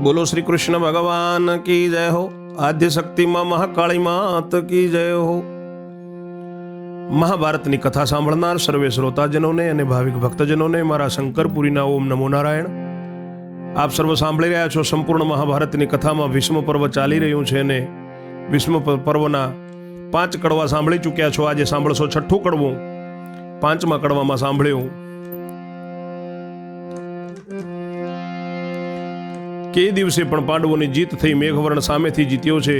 बोलो श्री कृष्ण भगवान की जय हो। आद्य शक्ति मां महाकाली मात की जय हो। મહાભારતની કથા સાંભળનાર સર્વે શ્રોતાજનોને અને ભાવિક ભક્તજનોને મારા શંકરપુરીના ઓમ નમો નારાયણ। આપ સર્વ સાંભળી રહ્યા છો સંપૂર્ણ મહાભારતની કથામાં ભીષ્મ પર્વ ચાલી રહ્યું છે અને ભીષ્મ પર્વના 5 કડવા સાંભળી ચૂક્યા છો। આજે સાંભળશો 6ઠું કડવું। 5મા કડવામાં સાંભળ્યું કે દિવસે પણ પાંડવોની જીત થઈ, મેઘવર્ણ સામેથી જીત્યો છે।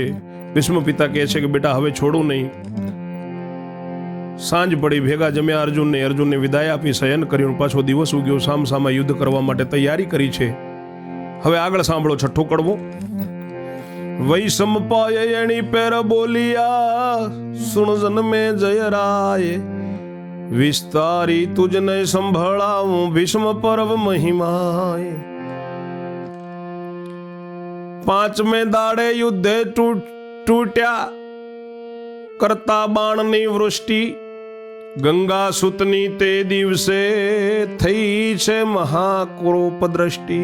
ભીષ્મ પિતા કહે છે કે બેટા હવે છોડું નહીં। સાંજ પડી, ભેગા જમ્યા અર્જુનને વિદાય આપી શયન કર્યું। પાછો દિવસ ઉગ્યો, સામસામા યુદ્ધ કરવા માટે તૈયારી કરી છે। હવે આગળ સાંભળો 6ઠું કડવું। વૈષમ પાય એણી પેર બોલિયા, સુણ જન મે જય રાય, વિસ્તારી તુજને સંભળાવું ભીષ્મ પર્વ મહિમાય। 5મે દાડે યુદ્ધે તૂટ્યા, કરતા બાણની વૃષ્ટિ, ગંગા સુતની તે દિવસે થઈ છે મહાકોપ દ્રષ્ટિ।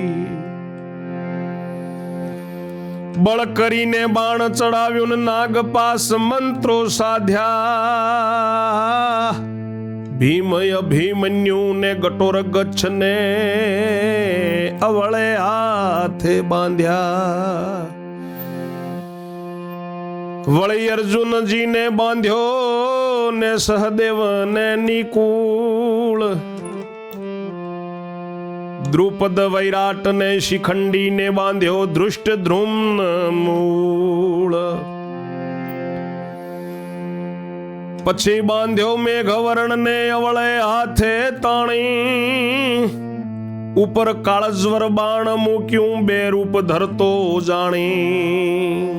બળ કરીને બાણ ચડાવ્યું ને નાગપાસ મંત્રો સાધ્યા, ભીમય અભિમન્યુ ને ગટોર ગચ્છ ને અવળે હાથે બાંધ્યા। વળી અર્જુનજી ને બાંધ્યો ને સહદેવ ને નિકુળ, દ્રુપદ વૈરાટ ને શિખંડી ને બાંધ્યો દૃષ્ટ ધ્રુમ્ન મૂળ। પછી બાંધ્યો મેઘવર્ણ ને અવળે હાથે તાણી, ઉપર કાળજ્વર બાણ મૂક્યું બે રૂપ ધરતો જાણી।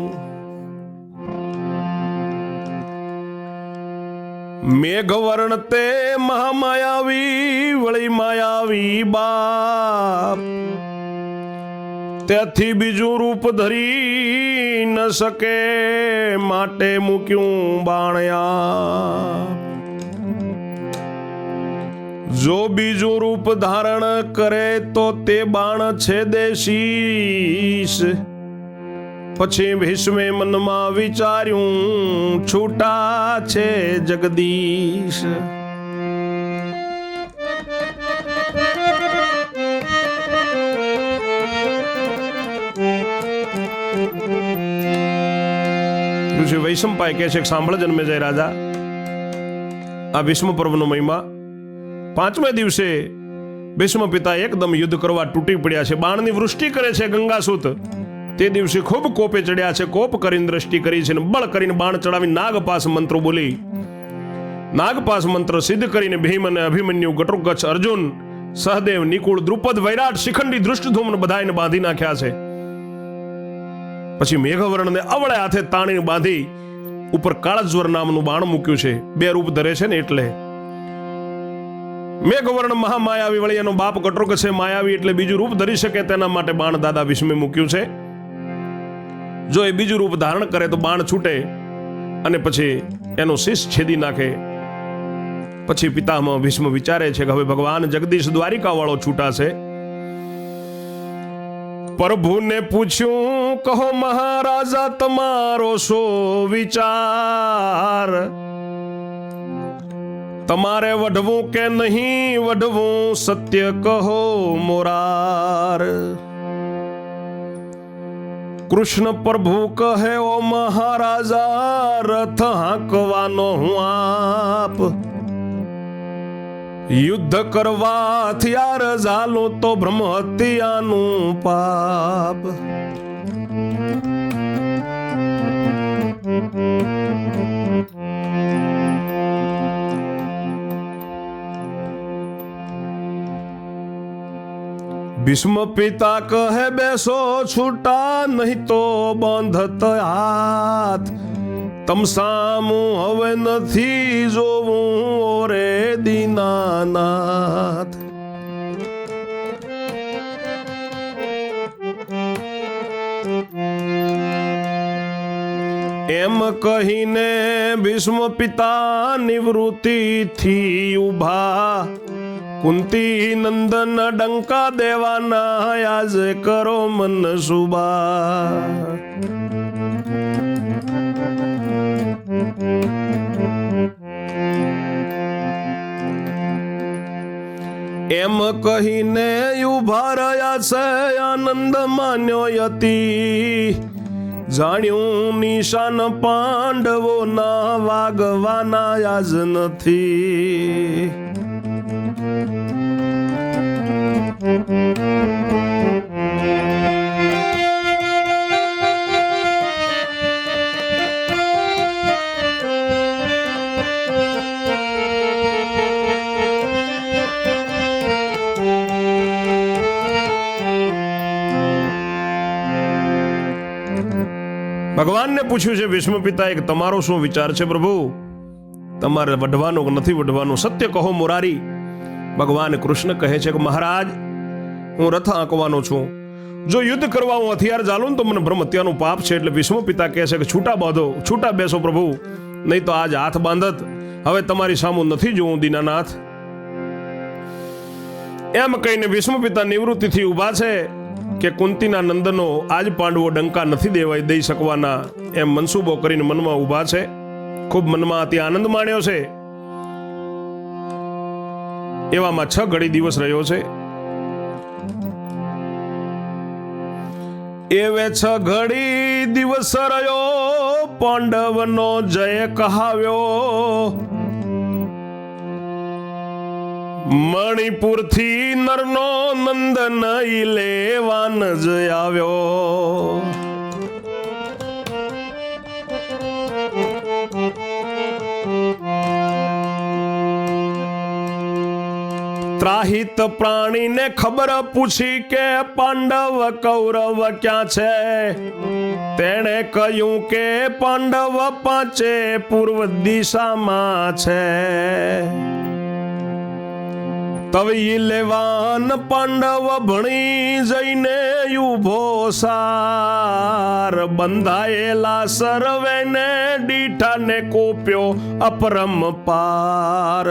મેઘવર્ણ તે મહામાયાવી, વળી માયાવી બાપ, ત્યાંથી બીજું રૂપ ધરી ન શકે, માટે મૂક્યું બાણ્યા। જો બીજું રૂપ ધારણ કરે તો તે બાણ છેદે શીશ। પછી ભીષ્મે મનમાં વિચાર્યું, છૂટા છે જગદીશ। ઋષિ વૈશંપાય કહે છે કે સાંભળ જન્મેજય રાજા, આ ભીષ્મ પર્વનો મહિમા। 5મે દિવસે ભીષ્મ પિતા એકદમ યુદ્ધ કરવા તૂટી પડ્યા છે। બાણની વૃષ્ટિ કરે છે ગંગાસૂત। તે દિવસે ખૂબ કોપે ચડ્યા છે, કોપ કરીને દ્રષ્ટિ કરી છે, બળ કરીને બાણ ચડાવી નાગપાસ મંત્રો બોલી, નાગપાસ મંત્ર સિદ્ધ કરીને ભીમ અને અભિમન્યુ, ગટોરગચ્છ, અર્જુન, સહદેવ, નિકુળ, દ્રુપદ, વૈરાટ, શિખંડી, દૃષ્ટધુમ્ન બધાને બાંધી નાખ્યા છે। પછી મેઘવર્ણને અવળે હાથે તાણીને બાંધી ઉપર કાળજ્વર નામનું બાણ મૂક્યું છે। બે રૂપ ધરે છે ને એટલે મેઘવર્ણ મહામાયાવી, વળી એનો બાપ ગટોરગચ્છ છે માયાવી, એટલે બીજું રૂપ ધરી શકે તેના માટે બાણ દાદા ભીષ્મે મૂક્યું છે। જો એ બીજું રૂપ ધારણ કરે તો બાણ છૂટે અને પછી એનો શીશ છેદી નાખે। પછી પિતામહ ભીષ્મ વિચારે છે કે હવે ભગવાન જગદીશ દ્વારિકા વાળો છૂટાશે। પ્રભુને પૂછ્યું, કહો મહારાજા તમારો શો વિચાર, તમારે વઢવું કે નહીં વઢવું, સત્ય કહો મોરાર। કૃષ્ણ પ્રભુ કહે, ઓ મહારાજા રથ હાંકવાનો હું આપ, યુદ્ધ કરવા હથિયાર ઝાલો તો બ્રહ્મ હત્યાનું પાપ। ભીષ્મ પિતા કહે, બેસો છૂટા, નહીં તો બંધત હાથ, તમ સામું હવે નથી જોવું રે દીનાનાથ। એમ કહીને ભીષ્મ પિતા નિવૃત્તિથી ઉભા, કુંતી નંદન ડંકા દેવાના આજ કરો મન સુબા. એમ કહીને ઉભા રહ્યા છે આનંદ માન્યો યતિ. જાણ્યું નિશાન પાંડવો ના વાગવાના આજ નથી. ભગવાનને પૂછ્યું છે ભીષ્મ પિતા એક તમારો શું વિચાર છે પ્રભુ? તમારે વઢવાનું કે નથી વઢવાનું? સત્ય કહો મુરારી. ભગવાન કૃષ્ણ કહે છે કે મહારાજ, હું રથ આંકવાનો છું. જો યુદ્ધ કરવા હું હથિયાર ચાલું તો મને બ્રહ્મ હત્યાનું પાપ છે. એટલે ભીષ્મ પિતા કહે છે કે છૂટા બાંધો, છૂટા બેસો પ્રભુ, નહીં તો આજ હાથ બાંધત. હવે તમારી સામું નથી જોવું દીનાનાથ. એમ કહીને ભીષ્મ પિતા નિવૃત્તિથી ઊભા છે કે કુંતીના નંદનો આજ પાંડવો ડંકા નથી દઈ શકવાના એમ મનસુબો કરીને મનમાં ઊભા છે. ખૂબ મનમાં અતિ આનંદ માણ્યો છે. એવામાં 6 ઘડી દિવસ રહ્યો છે. એવે 6 ઘડી દિવસ રહ્યો પાંડવનો જય કહાવ્યો. મણિપુરથી નરનો નંદન લેવાન જ આવ્યો. ત્રાહિત પ્રાણીને ખબર પૂછી કે પાંડવ કૌરવ ક્યાં છે. તેણે કહ્યું કે પાંડવ 5 પૂર્વ દિશામાં છે. તવી લેવાન પાંડવ ભણી જઈને ઉભો સાર. બંધાયેલા સર્વેને દીઠાને કોપ્યો અપરંપાર.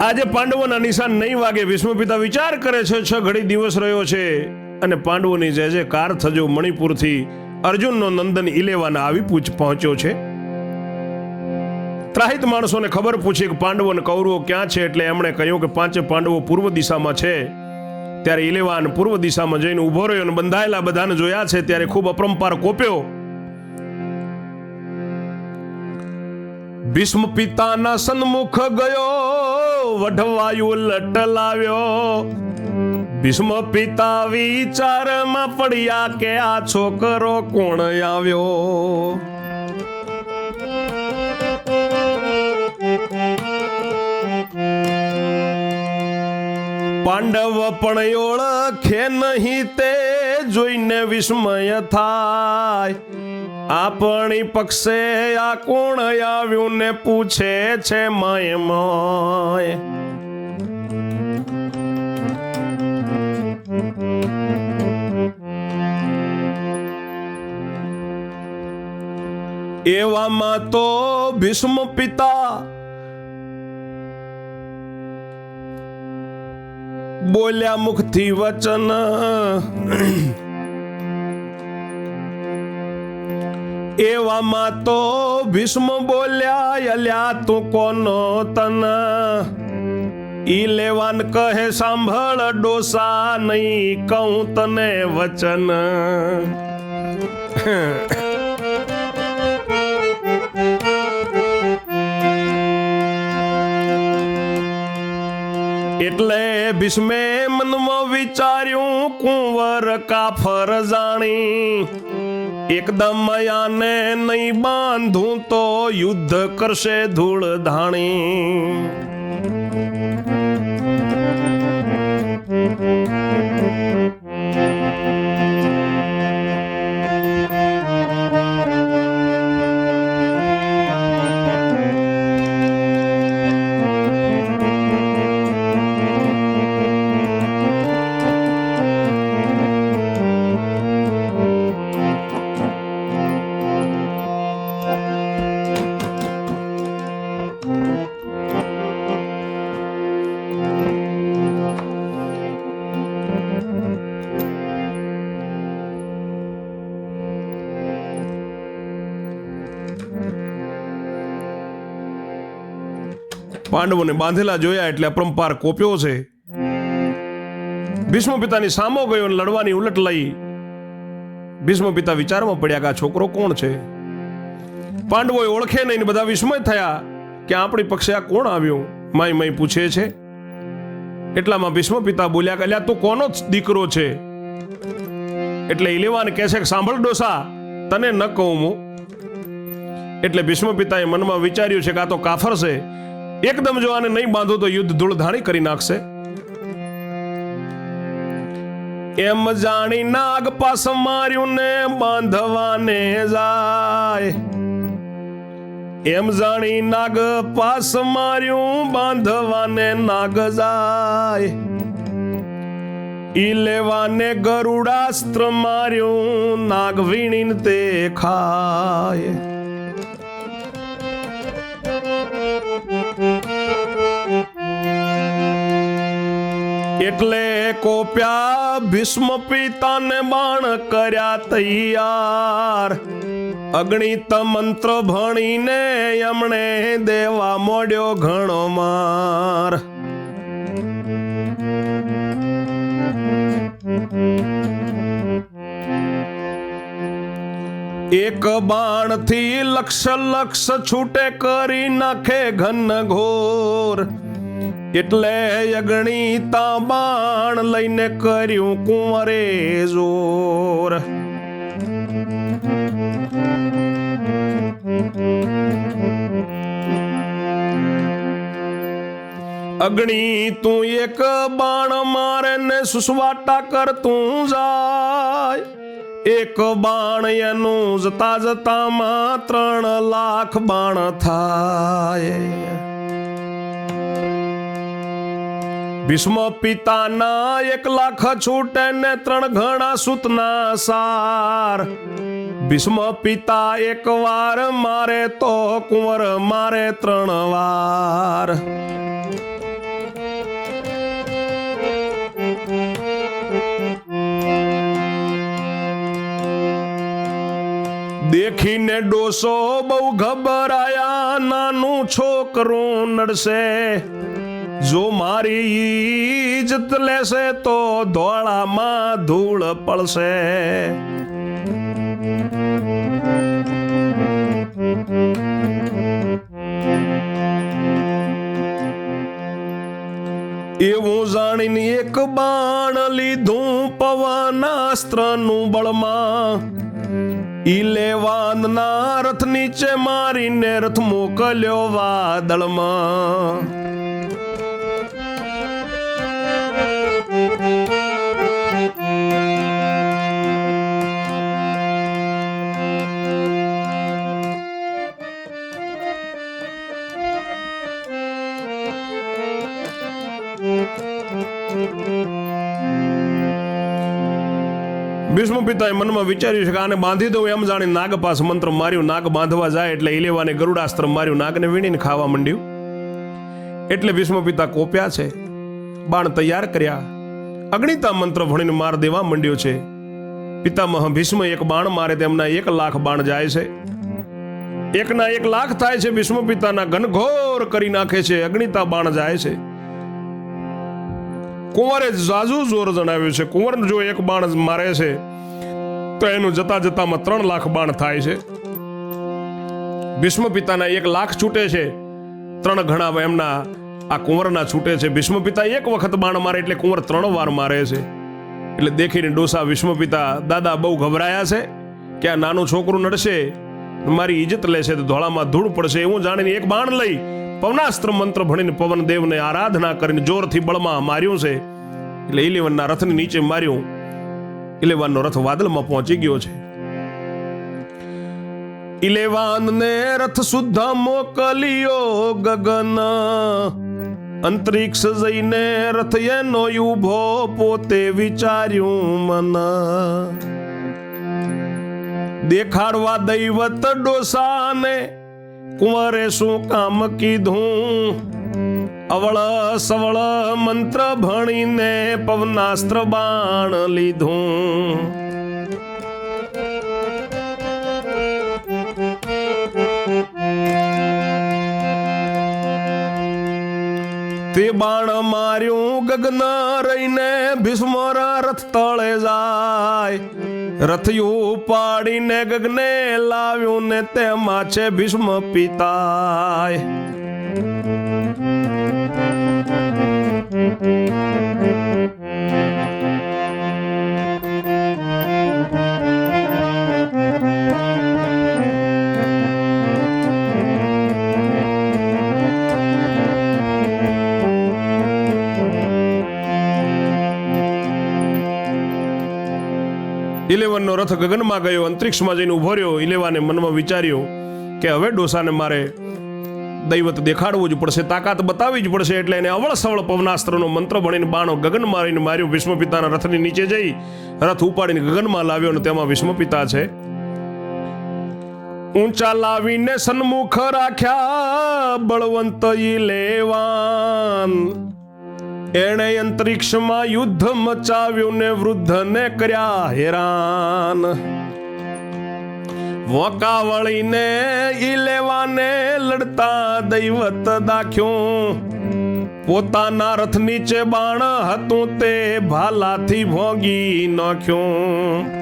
આજે પાંડવોના નિશાન નહીં વાગે. ભીષ્મ પિતા વિચાર કરે છે 6 ઘડી દિવસ રહ્યો છે અને પાંડવોની જય જયકાર થજો. મણિપુરથી અર્જુનનો નંદન ઇલેવાના આવી પહોંચ્યો છે. ત્રાહિત માણસોને ખબર પૂછી કે પાંડવો અને કૌરવો ક્યાં છે. એટલે એમણે કહ્યું કે 5 પાંડવો પૂર્વ દિશામાં છે. ત્યારે ઇલેવાન પૂર્વ દિશામાં જઈને ઉભો રહ્યો અને બંધાયેલા બધાને જોયા છે. ત્યારે ખૂબ અપરંપાર કોપ્યો. ભીષ્મ પિતાના સન્મુખ ગયો, વઢવાયું લટલાવ્યો. ભીષ્મ પિતા વિચારમાં પડ્યા કે આ છોકરો કોણ આવ્યો. પાંડવ પણ ઓળખે નહીં તે જોઈને વિસ્મય થાય. આપણી પક્ષે આ કોણ આવ્યું ને પૂછે છે માય માય. એવામાં તો ભીષ્મ પિતા બોલ્યા મુખથી વચન. એવામાં તો ભીષ્મ બોલ્યા અલ્યા તું કોનો તન. ઈ લેવાન કહે સાંભળ ડોસા, નહીં કહું તને વચન. એટલે ભીષ્મે મનમાં વિચાર્યું કુંવર કાફર જાણી. એકદમ આને નહીં બાંધું તો યુદ્ધ કરશે ધૂળ ધાણી. પાંડવોને બાંધેલા જોયા એટલે અપરંપાર કોપ્યો છે. ભીષ્મ પિતાની સામો ગયો અને લડવાની ઉલટ લઈ. ભીષ્મ પિતા વિચારમાં પડ્યા કે આ છોકરો કોણ છે. પાંડવોએ ઓળખે નહીં, બધા વિસ્મય થયા કે આપણી પક્ષે આ કોણ આવ્યું. માય માય પૂછે છે. એટલામાં ભીષ્મ પિતા બોલ્યા કે અલ્યા તું કોનો દીકરો છે? એટલે ઇલેવાન કહે છે કે સાંભળ ડોસા, તને ન કહું હું. એટલે ભીષ્મ પિતાએ મનમાં વિચાર્યું છે કે આ તો કાફર છે, એકદમ જો આને નહીં બાંધો તો યુદ્ધ ધૂળધાણી કરી નાખશે. એમ જાણી નાગ પાસ માર્યું ને બાંધવાને જાય. એમ જાણી નાગ પાસ માર્યું બાંધવાને નાગ જાય. ઈ લેવાને ગરુડાસ્ત્ર માર્યું નાગ વીણીને તે ખાય. એટલે કોપ્યા ભીષ્મ પિતાને બાણ કર્યા તૈયાર. અગણિત મંત્ર ભણીને એમણે દેવા મોડ્યો ઘણો માર. એક બાણથી લક્ષ છૂટે કરી નાખે ઘન ઘોર. એટલે અગણિતા બાણ લઈને કર્યું કુંવરે જોર. અગણી તું એક બાણ મારે ને સુસવાટા કરતું જાય. એક બાણ એનું જતા જતામાં 3 લાખ બાણ થાય. ભીષ્મ પિતાના 1 લાખ છૂટે ને 3 ગણા સૂતના સાર. ભીષ્મ પિતા 1 વાર મારે તો કુંવર મારે 3 વાર. દેખીને ડોસો બહુ ઘબરાયા, નાનું છોકરું નડશે. જો મારી ઈજ્જત લેશે તો ધોળામાં ધૂળ પડશે. એવું જાણીને 1 બાણ લીધું પવનાસ્ત્રનું બળમાં. ઇલેવાનના રથ નીચે મારીને રથ મોકલ્યો વાદળમાં. ભીષ્મ પિતાએ મનમાં વિચાર્યું છે કે આને બાંધી દઉં. એમ જાણી નાગપાસ મંત્ર માર્યું. નાગ બાંધવા જાય એટલે ઇલેવાને ગરુડાસ્ત્ર માર્યું. નાગને વીણીને ખાવા માંડ્યું. એટલે ભીષ્મ પિતા કોપ્યા છે, બાણ તૈયાર કર્યા. અગણિતા મંત્ર ભણીને માર દેવા માંડ્યો છે. પિતામહ ભીષ્મ 1 બાણ મારે તેમના 1 લાખ બાણ જાય છે. 1ના 1 લાખ થાય છે. ભીષ્મ પિતાના ઘનઘોર કરી નાખે છે. અગણિતા બાણ જાય છે. કુંવરે જાજુ જોર જણાવ્યું છે. કુંવર જો 1 બાણ મારે છે તો એનું જતા જતામાં 3 લાખ બાણ થાય છે. ભીષ્મ પિતાના 1 લાખ છૂટે છે. 3 ગણા એમના આ કુંવરના છૂટે છે. ભીષ્મ પિતા 1 વખત બાણ મારે એટલે કુંવર 3 વાર મારે છે. એટલે દેખીને ડોસા ભીષ્મ પિતા દાદા બહુ ગભરાયા છે કે આ નાનું છોકરું નડશે, મારી ઇજ્જત લેશે તો ધોળામાં ધૂળ પડશે. એવું જાણીને 1 બાણ લઈ પવનાસ્ત્ર મંત્ર ભણીને પવનદેવને આરાધના કરીને જોરથી બળમાં માર્યું છે. એટલે ઇલેવનના રથની નીચે માર્યું. ઇલેવાનનો રથ વાદળમાં પહોંચી ગયો છે. ઇલેવાનને રથ સુદ્ધા મોકલ્યો ગગન. અંતરિક્ષ જઈને રથ એનો ઉભો પોતે વિચાર્યું મન. દેખાડવા દૈવત ડોસાને કુંવરે શું કામ કીધું. અવળ સવળ મંત્ર ભણીને પવનાસ્ત્ર બાણ લીધું. તે બાણ માર્યું ગગન રહીને ભીષ્મર રથ તળે જાય રથયું પાડીને ગગને લાવ્યું ને તેમાં છે ભીષ્મ પિતાય ઇલેવનનો રથ ગગનમાં ગયો, અંતરિક્ષમાં જઈને ઉભો રહ્યો. ઇલેવાને મનમાં વિચાર્યું કે હવે ડોસાને મારે દૈવત દેખાડવું જ પડશે, તાકાત બતાવવી જ પડશે. એટલે એને અવળ સવળ પવનાસ્ત્રનો મંત્ર ભણીને બાણો ગગન મારીને માર્યું. ભીષ્મ પિતાના રથની નીચે જઈ રથ ઉપાડીને ગગનમાં લાવ્યો અને તેમાં ભીષ્મ પિતા છે. ઊંચા લાવીને સન્મુખ રાખ્યા બળવંત ઇલેવાન, એણે અંતરિક્ષમાં યુદ્ધ મચાવ્યું ને વૃદ્ધને કર્યા હેરાન. વોકાવળીને ઇલેવાને લડતા દૈવત દાખ્યું, પોતાના રથ નીચે બાણ હતું તે ભાલાથી ભોગી નાખ્યું.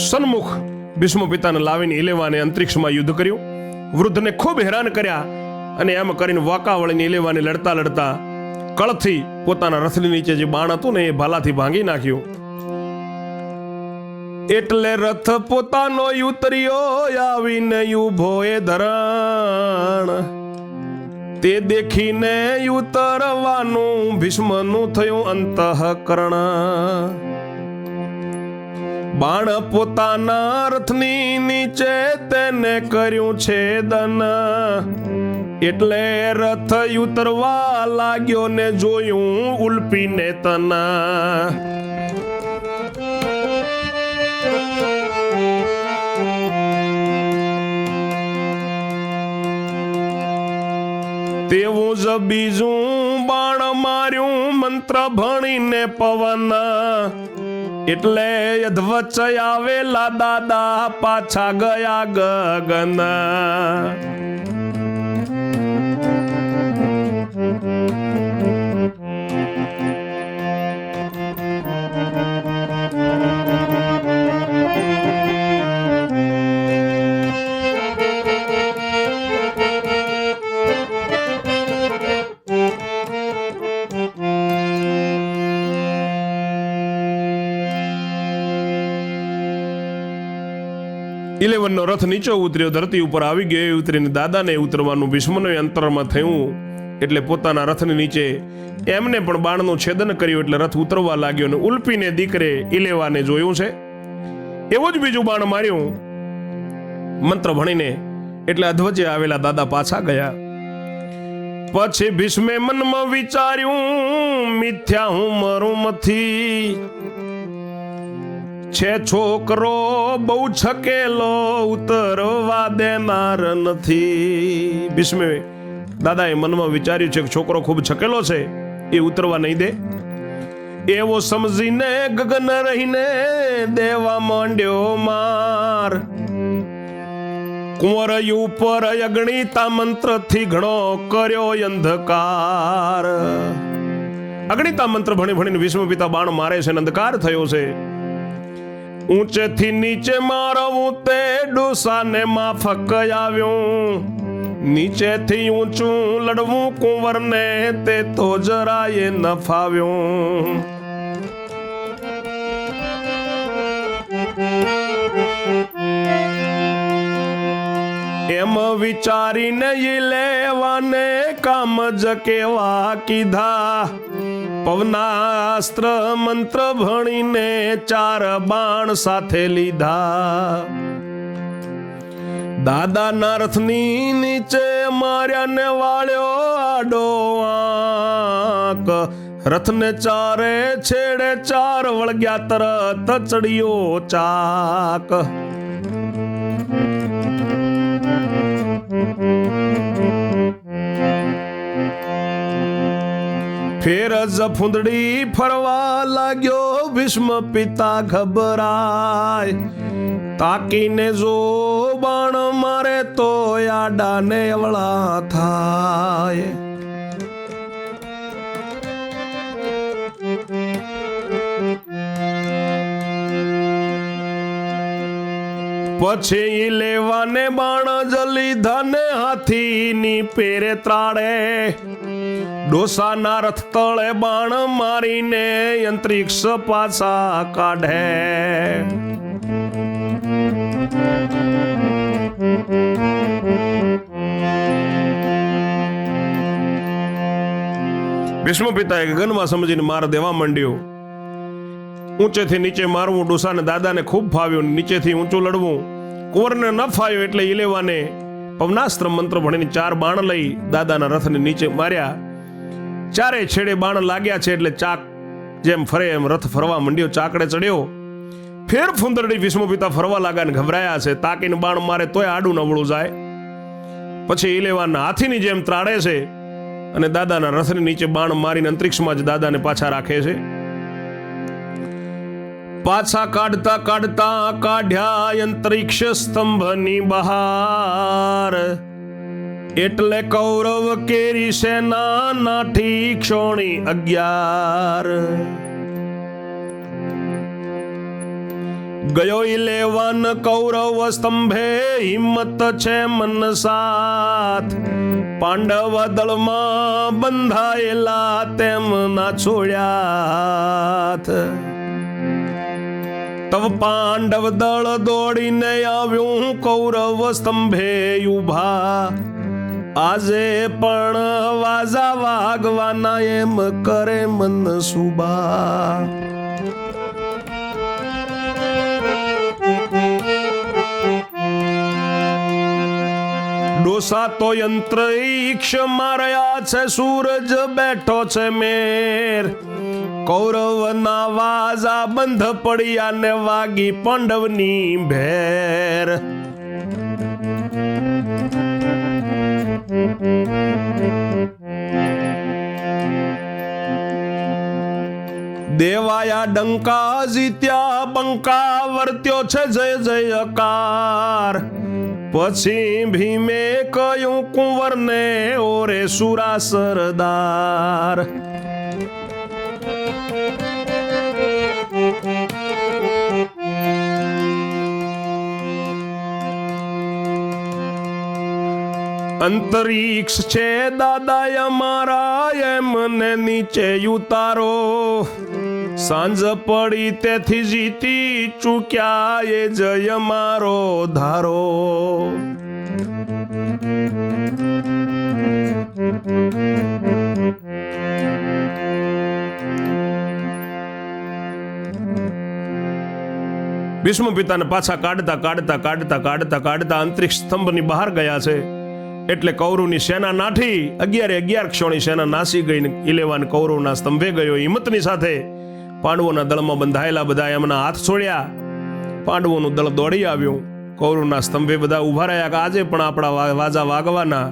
સન્મુખ ભીષ્મ પિતાને લાવીને ઇલેવાને અંતરિક્ષમાં યુદ્ધ કર્યું, વૃદ્ધને ખૂબ હેરાન કર્યા અને એમ કરીને વાંકા વળીને ઇલેવાને લડતા લડતા કળથી પોતાના રથની નીચે જે બાણ હતું ને એ ભાલાથી ભાંગી નાખ્યું. એટલે રથ પોતાનો ઉતર્યો આવીને ઉભો એ ધરણ, તે દેખીને ઉતરવાનું ભીષ્મનું થયું અંતઃકરણ. બાણ પોતાના રથની નીચે તેને કર્યું છેદન, એટલે રથ ઉતરવા લાગ્યો ને જોયું ઉલ્પીને તના. તેવું જ બીજું બાણ માર્યું મંત્ર ભણીને પવન, એટલે અધવચ આવેલા દાદા પાછા ગયા ગગન. ઇલેવનનો રથ નીચે ઉતર્યો, ધરતી ઉપર આવી ગયો. ઉતરીને દાદાને ઉતરવાનું ભીષ્મનો અંતરમાં થયું, એટલે પોતાના રથની નીચે એમને પણ બાણનું છેદન કર્યું. એટલે રથ ઉતરવા લાગ્યો ને ઉલ્પીને દીકરે ઇલેવાને જોયું છે. એવું જ બીજું બાણ માર્યું મંત્ર ભણીને, એટલે અધ્વજે આવેલા દાદા પાછા ગયા. પછી ભીષ્મે મનમાં વિચાર્યું, મિથ્યા હું મરું મથી, છે છોકરો બહુ છકેલો ઉતરવા દેનાર નથી. ભીષ્મે દાદાએ મનમાં વિચાર્યું છે કે છોકરો ખૂબ છકેલો છે, એ ઉતરવા નહીં દે. એવો સમજીને ગગન રહીને દેવા માંડ્યો માર, કુંવર ઉપર અગણિતા મંત્રથી ઘણો કર્યો અંધકાર. અગણિતા મંત્ર ભણી ભણીને ભીષ્મ પિતા બાણ મારે છે, અંધકાર થયો છે. ઊંચેથી નીચે મારવું તે ડોસાને માફક આવ્યું, નીચેથી ઊંચું લડવું કુંવરને તે તો જરાય ન ફાવ્યું. એમ વિચારીને ઇલેવાને કામ જ કેવા કીધા, પવનાસ્ત્ર મંત્ર ભણીને 4 બાણ સાથે લીધા. દાદાના રથની નીચે માર્યા ને વાળ્યો આડો આંક, રથને ચારે છેડે ચાર વળગ્યા તરત ચડ્યો ચાક. ફેર જ ફૂંદડી ફરવા લાગ્યો, ભીષ્મ પિતા ઘબરાય, તાકીને જો બાણ મારે તો આડાને અવળા થાય. પછી લેવાને બાણ જલી ધને હાથીની પેરે ત્રાડે, ડોસાના રથ તળે બાણ મારીને અંતરિક્ષ પાછા કાઢે. ભીષ્મ પિતાએ ગનમાં સમજીને માર દેવા માંડ્યો. ઊંચેથી નીચે મારવું ડોસાને દાદાને ખૂબ ફાવ્યું. નીચેથી ઊંચું લડવું કુંવરને ન ફાવ્યો એટલે ઈલેવાને પવનાસ્ત્ર મંત્ર ભણીને 4 બાણ લઈ દાદાના રથને નીચે માર્યા. ચારે છેડે બાણ લાગ્યા છે એટલે ચાક જેમ ફરે એમ રથ ફરવા માંડ્યો, ચાકડે ચડ્યો. ફેર ફુંદરડી ભીષ્મ પિતા ફરવા લાગ્યા ને ઘબરાયા છે, તાકીને બાણ મારે તોય આડું નવળું જાય. પછી ઈલેવાના હાથીની જેમ ત્રાડે છે અને દાદાના રથની નીચે બાણ મારીને અંતરિક્ષમાં જ દાદાને પાછા રાખે છે. પાછા કાઢતા કાઢતા કાઢ્યા અંતરિક્ષ સ્તંભની બહાર, એટલે કૌરવ કેરી સેના નાઠી ક્ષોણી 11. ગયો ઇલેવન કૌરવ સ્તંભે, હિંમત છે મન સાથ, પાંડવ દળમાં બંધાયેલા તેમ ના છોડ્યા. તવ પાંડવ દળ દોડીને આવ્યું કૌરવ સ્તંભે ઉભા, આજે પણ વાજા વાગવાના એમ કરે મન સુબા. ડોસા તો યંત્રીક્ષ માર્યા છે, સૂરજ બેઠો છે મેર, કૌરવ ના વાજા બંધ પડ્યા ને વાગી પાંડવની ભેર. દેવાયા ડંકા જીત્યા બંકા, વર્ત્યો છે જય જયકાર. પછી ભીમે કહ્યું કુંવરને, ઓરે સુરા સરદાર. અંતરિક્ષ છે દાદા અમારા, એમને નીચે ઉતારો, સાંજ પડી તેથી જીતી ચૂક્યા એ જય મારો ધારો. ભીષ્મ પિતાને પાછા કાઢતા કાઢતા કાઢતા કાઢતા કાઢતા અંતરિક્ષ સ્તંભની બહાર ગયા છે એટલે કૌરવની સેના નાઠી 11 ક્ષોણી સેના નાસી ગઈ. ઇલેવાન કૌરવના સ્તંભે ગયો. હિંમતની સાથે પાંડવોના દળમાં બંધાયેલા બધા એમના હાથ છોડ્યા. પાંડવોનું દળ દોડી આવ્યું. કૌરવના સ્તંભે બધા ઉભા રહ્યા કે આજે પણ આપણા વાજા વાગવાના.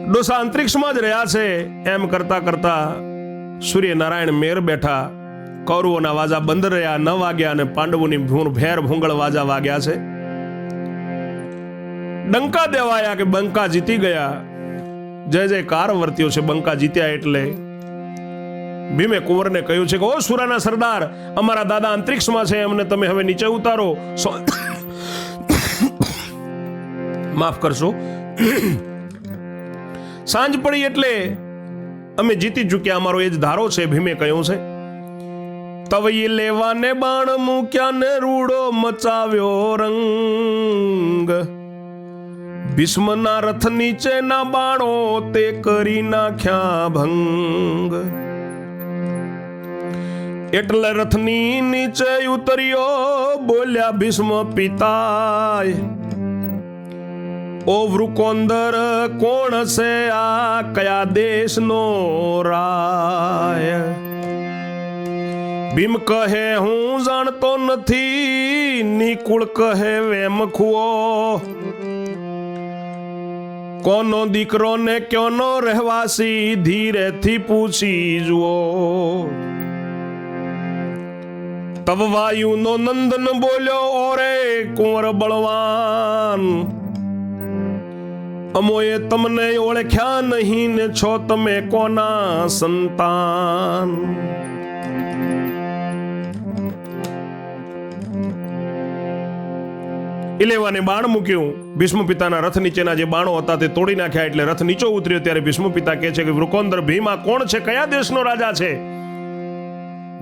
ડોસા અંતરિક્ષમાં જ રહ્યા છે એમ કરતા કરતા સૂર્યનારાયણ મેર બેઠા. કૌરવોના વાજા બંધ રહ્યા, ન વાગ્યા અને પાંડવોની ભેર ભૂંગળ વાજા વાગ્યા છે. ડંકા દેવાયા કે બંકા જીતી ગયા. જય જયકાર વર્ત્યો છે બંકા જીત્યા એટલે. ભીમે કુંવરને કહ્યું છે કે ઓ સુરાના સરદાર, અમારા દાદા અંતરિક્ષમાં છે, એમને તમે હવે નીચે ઉતારો. માફ કરશો, સાંજ પડી એટલે અમે જીતી ચૂક્યા, અમારો એ જ ધારો છે. ભીમે કહ્યું છે તવઈ લેવાને બાણ મૂક્યા ને રૂડો મચાવ્યો રંગ, ભીષ્મના રથ નીચેના બાણો તે કરી નાખ્યા ભંગ. એટલે રથની નીચે ઉતર્યો બોલ્યા ભીષ્મ પિતાય, ઓ વૃકોંદર કોણ છે આ કયા દેશનો રાય? ભીમ કહે હું જાણતો નથી, નિકુળ કહે વેમ ખુઓ, કોનો દીકરો ને ક્યોનો રહેવાસી ધીરેથી પૂછી જુઓ. તબ વાયુ નો નંદન બોલ્યો ઓરે કુંવર બળવાન, અમોએ તમને ઓળખ્યા નહીં ને છો તમે કોના સંતાન? ઇલેવાને બાણ મૂક્યું, ભીષ્મ પિતાના રથ નીચેના જે બાણો હતા તે તોડી નાખ્યા, એટલે રથ નીચો ઉતર્યો. ત્યારે ભીષ્મ પિતા કહે છે કે વૃકોંદર ભીમ આ કોણ છે, કયા દેશનો રાજા છે?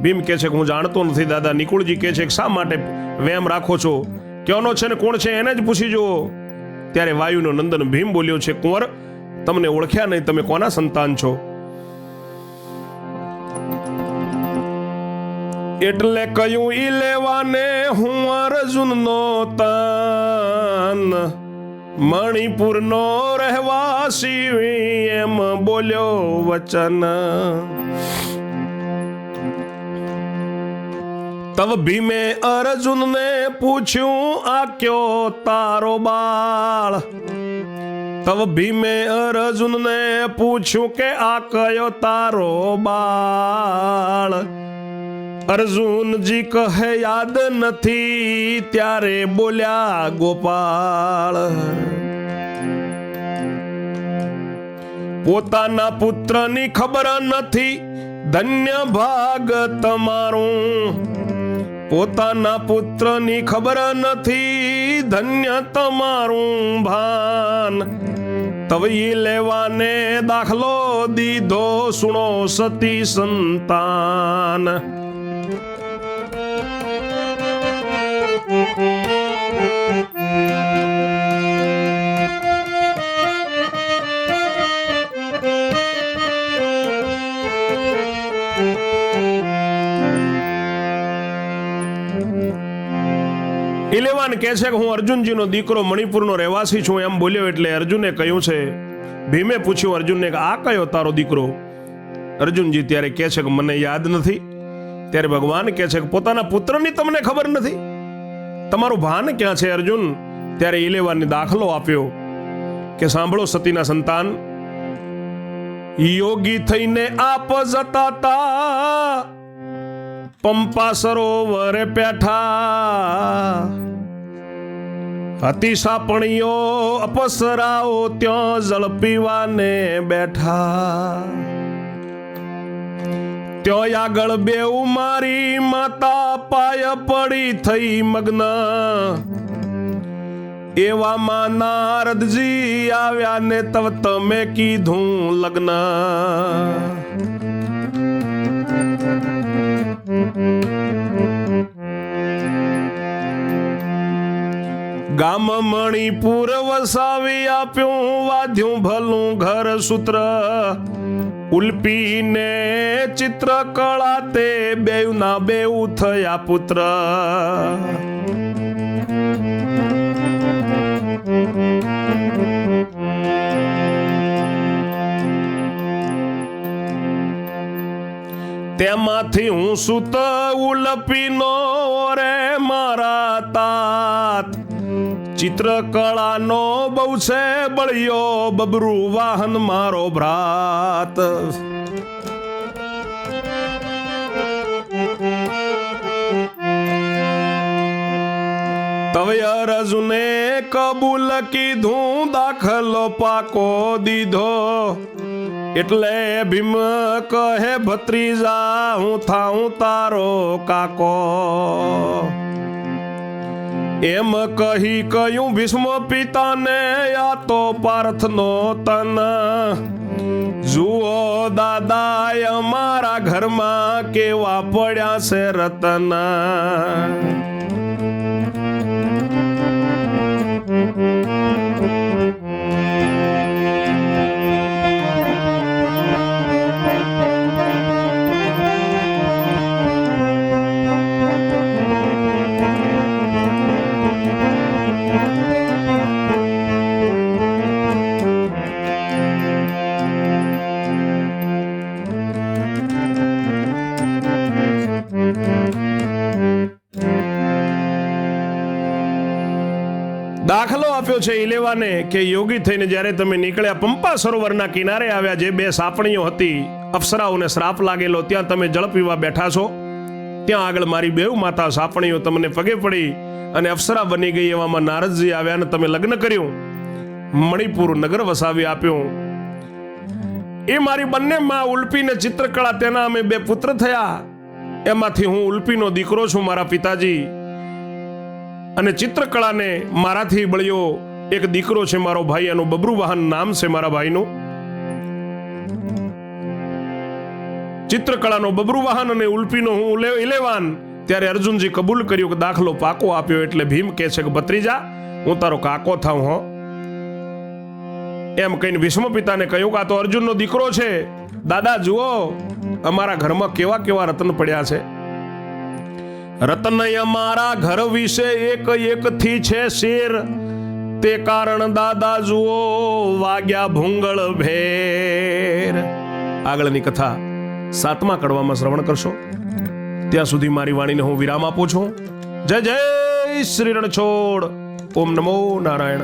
ભીમ કહે છે કે હું જાણતો નથી દાદા. નિકુળજી કહે છે કે શા માટે વેમ રાખો છો, ક્યાંનો છે ને કોણ છે એને જ પૂછી જુઓ. ત્યારે વાયુનો નંદન ભીમ બોલ્યો છે કુંવર તમને ઓળખ્યા નહીં, તમે કોના સંતાન છો? એટલે કહ્યું ઈ લેવાને હું અર્જુનનો તાન, મણિપુરનો રહેવાસી એમ બોલ્યો વચન. તબ ભીમે અર્જુનને પૂછ્યું આ કયો તારો બાળ? તબ ભીમે અર્જુનને પૂછ્યું કે આ કયો તારો બાળ? અર્જુનજી કહે યાદ નથી, ત્યારે બોલ્યા ગોપાળ. પોતાના પુત્રની ખબર નથી, ધન્ય ભાગ તમારું. પોતાના પુત્રની ખબર નથી, ધન્ય તમારું ભાન. તવી લેવાને દાખલો દીધો, સુણો સતી સંતાન. ઇલેવાન કહે છે કે હું અર્જુનજીનો દીકરો મણિપુરનો રહેવાસી છું એમ બોલ્યો. એટલે અર્જુને કહ્યું છે, ભીમે પૂછ્યું અર્જુનને કે આ કયો તારો દીકરો? અર્જુનજી ત્યારે કહે છે કે મને યાદ નથી. ત્યારે ભગવાન કહે છે કે પોતાના પુત્રની તમને ખબર નથી, તમારું ભાન ક્યાં છે અર્જુન? ત્યારે ઇલેવાનને દાખલો આપ્યો કે સાંભળો સતીના સંતાન, યોગી થઈને આપ જતા તા પંપા સરોવરે પેઠા, હતી સાપણીઓ અપસરાઓ ત્યાં જળ પીવાને બેઠા. ત્યાં આગળ બેઉ મારી માતા પાય પડી થઈ મગ્ન, એવામાં નારદજી આવ્યા ને તવ તમે કીધું લગ્ન. ગામ મણિપુર વસાવી આપ્યું, વાધ્યું ભલું ઘર સૂત્ર, ઉલ્પીને ચિત્ર કળા તે બેઉ ના બેઉ થયા પુત્ર. તેમાંથી હું સુત ઉલપીનો રે મારા તાત, ચિત્રકળાનો બહુ છે બળિયો બબરું વાહન મારો ભ્રાત. તવે અર્જુને કબૂલ કીધું, દાખલો પાકો દીધો. એટલે ભીમ કહે ભત્રીજા હું થાઉં તારો કાકો. એમ કહી કયું ભીષ્મ પિતાને આ તો પાર્થનો તન. જુઓ દાદા અમારા ઘરમાં કેવા પડ્યા છે રતન. દાખલો આપ્યો છે ઇલેવાને કે યોગી થઈને જ્યારે તમે નીકળ્યા પંપા સરોવરના કિનારે આવ્યા, જે બે સાપણીઓ હતી, અપ્સરાઓને શ્રાપ લાગેલો, ત્યાં તમે જળ પીવા બેઠા છો. ત્યાં આગળ મારી બેઉ માતા સાપણીઓ તમને પગે પડી અને અપ્સરા બની ગઈ. એવામાં નારદજી આવ્યા અને તમે લગ્ન કર્યું, મણિપુર નગર વસાવી આપ્યું. એ મારી બંને માં ઉલ્પી ને ચિત્રકળા, તેના અમે બે પુત્ર થયા. એમાંથી હું ઉલ્પીનો દીકરો છું મારા પિતાજી, અને ચિત્રકળાને મારાથી બળ્યો એક દીકરો છે મારો ભાઈ, એનું બબ્રુવાહન નામ છે મારા ભાઈનું. ચિત્રકળાનો બબ્રુવાહન અને ઉલ્પીનો હું ઇલેવાન. ત્યારે અર્જુનજી કબૂલ કર્યું કે દાખલો પાકો આપ્યો. એટલે ભીમ કહે છે કે ભત્રીજા, હું તારો કાકો થાઉં હો. એમ કહીને ભીષ્મ પિતાને કહ્યું કે આ તો અર્જુનનો દીકરો છે. દાદા જુઓ, અમારા ઘરમાં કેવા કેવા રતન પડ્યા છે. રતન અમારા ઘર વિશે એક એક થી છે શેર, તે કારણ દાદા જુઓ વાગ્યા ભૂંગળ ભેર. આગળની કથા 7મા કડવામાં શ્રવણ કરશો. ત્યાં સુધી મારી વાણીને હું વિરામ આપું છું. જય જય શ્રી રણછોડ. ઓમ નમો નારાયણ.